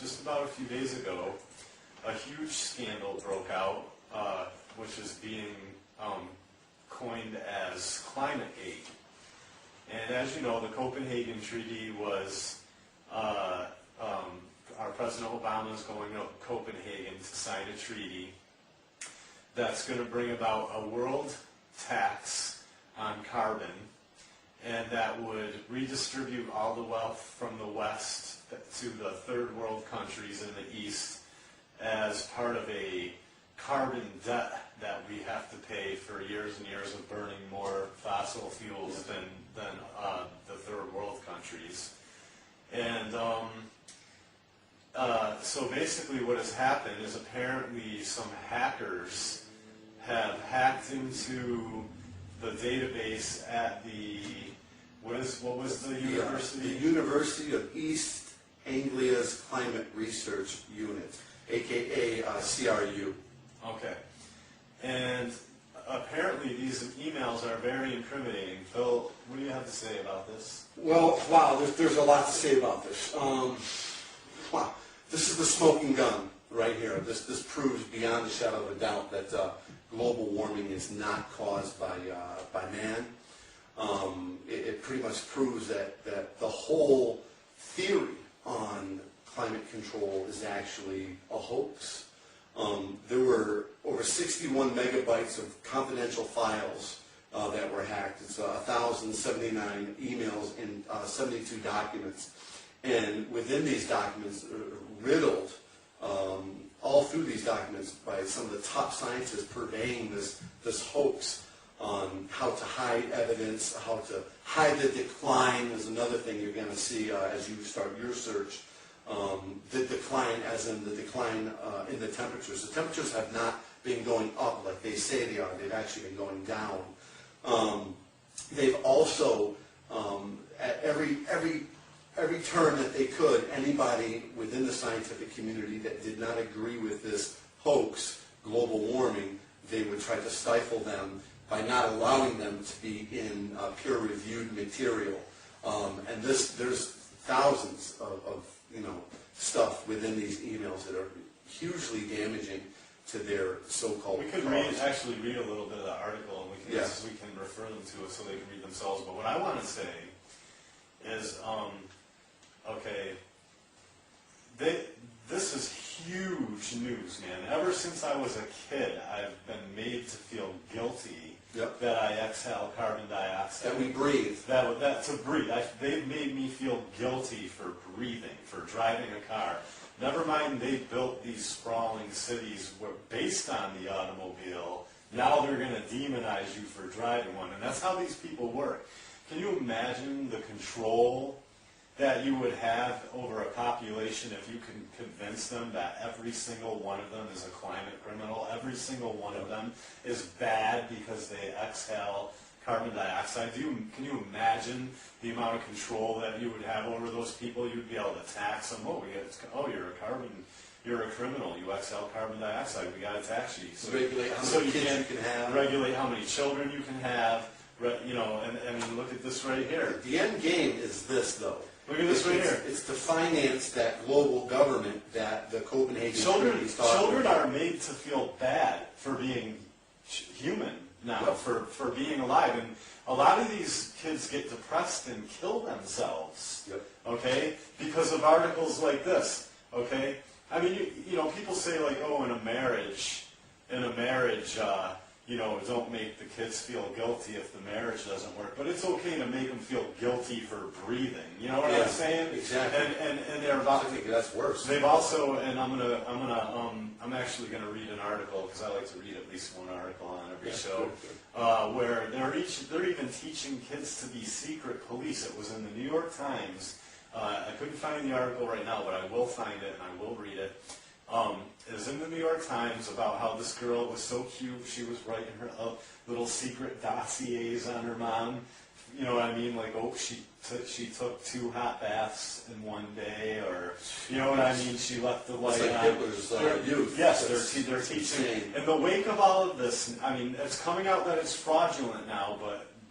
just about a few days ago, a huge scandal broke out, which is being coined as ClimateGate. And as you know, the Copenhagen Treaty was, our President Obama is going to Copenhagen to sign a treaty that's going to bring about a world tax on carbon, and that would redistribute all the wealth from the West to the third world countries in the East as part of a carbon debt that we have to pay for years and years of burning more fossil fuels than the third world countries. And so basically what has happened is apparently some hackers have hacked into the database at the, what was the university? The University of East Anglia's Climate Research Unit, aka CRU. Okay. And apparently these emails are very incriminating. Phil, what do you have to say about this? Well, wow, there's a lot to say about this. Wow, this is the smoking gun right here. This proves beyond a shadow of a doubt that global warming is not caused by man. It pretty much proves that the whole theory on climate control is actually a hoax. There were over 61 megabytes of confidential files that were hacked. It's 1,079 emails and 72 documents. And within these documents, riddled all through these documents by some of the top scientists purveying this hoax on how to hide evidence, how to hide the decline is another thing you're going to see as you start your search. The decline, as in the decline in the temperatures. The temperatures have not been going up like they say they are. They've actually been going down. They've also, at every turn that they could, anybody within the scientific community that did not agree with this hoax, global warming, they would try to stifle them by not allowing them to be in peer-reviewed material. And there's thousands of stuff within these emails that are hugely damaging to their so-called We could actually read a little bit of the article, and we can refer them to it so they can read themselves. But what I want to say is, okay, this is huge news, man. Ever since I was a kid, I've been made to feel guilty that I exhale carbon dioxide. That we breathe. That to breathe. They've made me feel guilty for breathing, for driving a car. Never mind they built these sprawling cities based on the automobile. Now they're going to demonize you for driving one. And that's how these people work. Can you imagine the control that you would have over a population if you can convince them that every single one of them is a climate criminal, every single one of them is bad because they exhale carbon dioxide? Can you imagine the amount of control that you would have over those people? You'd be able to tax them. You're a criminal. You exhale carbon dioxide. We got to tax you. So regulate how many kids you can have. Regulate how many children you can have. And look at this right here. The end game is this, though. Look at this right here. It's to finance that global government that the Copenhagen Treaty is talking about. Children are made to feel bad for being human now, for being alive. And a lot of these kids get depressed and kill themselves, okay, because of articles like this, okay? I mean, people say like, oh, in a marriage, don't make the kids feel guilty if the marriage doesn't work. But it's okay to make them feel guilty for breathing. You know what I'm saying? Exactly. And they're about. I think that's worse. They've also, and I'm actually gonna read an article because I like to read at least one article on every show, where they're even teaching kids to be secret police. It was in the New York Times. I couldn't find the article right now, but I will find it and I will read it. It was in the New York Times about how this girl was so cute. She was writing her little secret dossiers on her mom. You know what I mean? Like, oh, she took 2 hot baths in one day, or you know what I mean? She left the light on. Hitler's youth. Yes, they're teaching. In the wake of all of this, I mean, it's coming out that it's fraudulent now,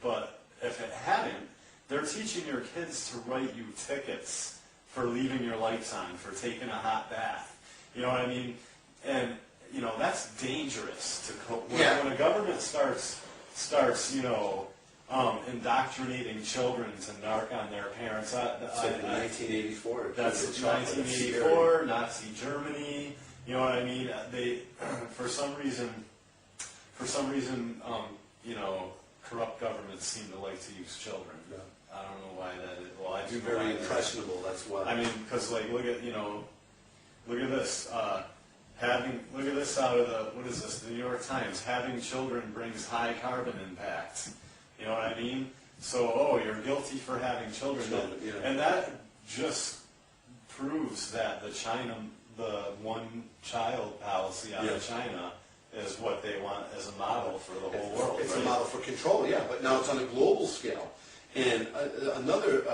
but if it hadn't, they're teaching your kids to write you tickets for leaving your lights on, for taking a hot bath. You know what I mean? And, you know, that's dangerous to when a government starts, you know, indoctrinating children to narc on their parents. It's like in 1984. That's 1984, Nazi Germany. You know what I mean? They, for some reason, you know, corrupt governments seem to like to use children. Yeah. I don't know why that is. Well, I do. Very impressionable. That's why. I mean, because like, look at this. Look at this out of what is this? The New York Times. Having children brings high carbon impact. You know what I mean? So, you're guilty for having children, yeah. And that just proves that the one-child policy out of China is what they want as a model for the whole world. It's right? a model for control, yeah, but now it's on a global scale. And another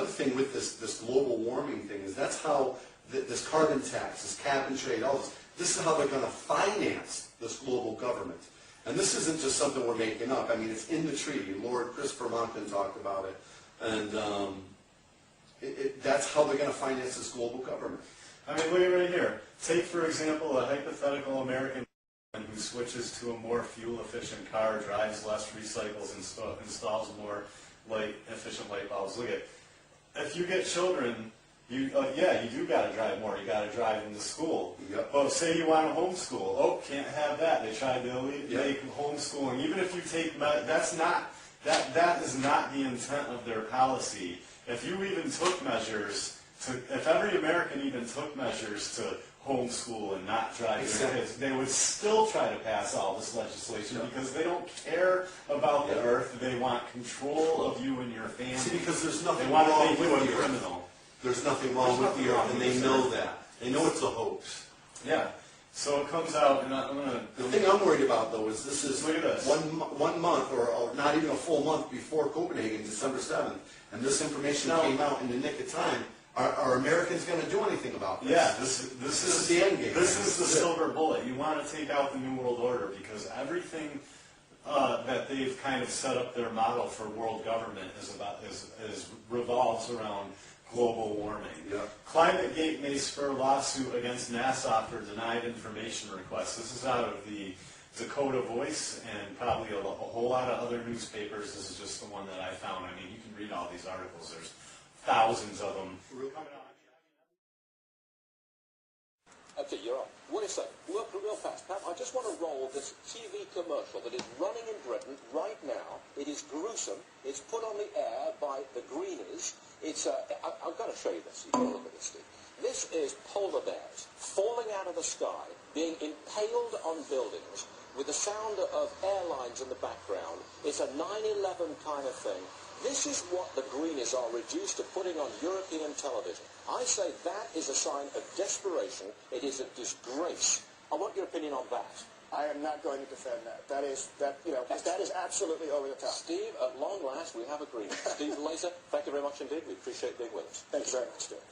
thing with this global warming thing is that's how this carbon tax, this cap and trade, all this is how they're going to finance this global government. And this isn't just something we're making up. I mean, it's in the treaty. Lord Christopher Monckton talked about it. And that's how they're going to finance this global government. I mean, look at right here. Take, for example, a hypothetical American who switches to a more fuel-efficient car, drives less, recycles, installs more efficient light bulbs. Look at, if you get children, you do got to drive more. You got to drive them to school. Yep. But say you want to homeschool. Can't have that. They tried to make homeschooling. Even if you take, that is not the intent of their policy. If you even took measures if every American even took measures to homeschool and not drive their kids, they would still try to pass all this legislation because they don't care about the earth. They want control of you and your family. See, because there's nothing they want wrong to make you with a the criminal. earth. There's nothing wrong with the earth, and they know that. They know it's a hoax. Yeah. So it comes out, and I'm gonna. The thing I'm worried about, though, is this is Look at this. one month, or not even a full month before Copenhagen, December 7th, and this information came out in the nick of time. Are Americans going to do anything about this? Yeah, this is the end game. This is the silver bullet. You want to take out the New World Order because everything that they've kind of set up their model for world government is revolves around global warming. Yeah. ClimateGate may spur lawsuit against NASA for denied information requests. This is out of the Dakota Voice and probably a whole lot of other newspapers. This is just the one that I found. I mean, you can read all these articles. There's thousands of them. Okay, you're on. Wait a second. Real fast, Pat. I just want to roll this TV commercial that is running in Britain right now. It is gruesome. It's put on the air by the Greenies. It's I've got to show you this. You've got to look at this, Steve. This is polar bears falling out of the sky, being impaled on buildings with the sound of airlines in the background. It's a 9/11 kind of thing. This is what the Greenies are reduced to putting on European television. I say that is a sign of desperation. It is a disgrace. I want your opinion on that. I am not going to defend that. That is absolutely over the top. Steve, at long last, we have agreement. Steve Laser, thank you very much indeed. We appreciate being with us. Thank you very much, Steve.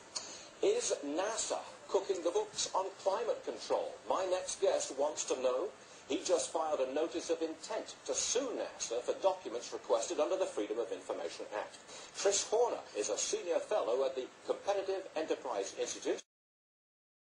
Is NASA cooking the books on climate control? My next guest wants to know. He just filed a notice of intent to sue NASA for documents requested under the Freedom of Information Act. Chris Horner is a senior fellow at the Competitive Enterprise Institute.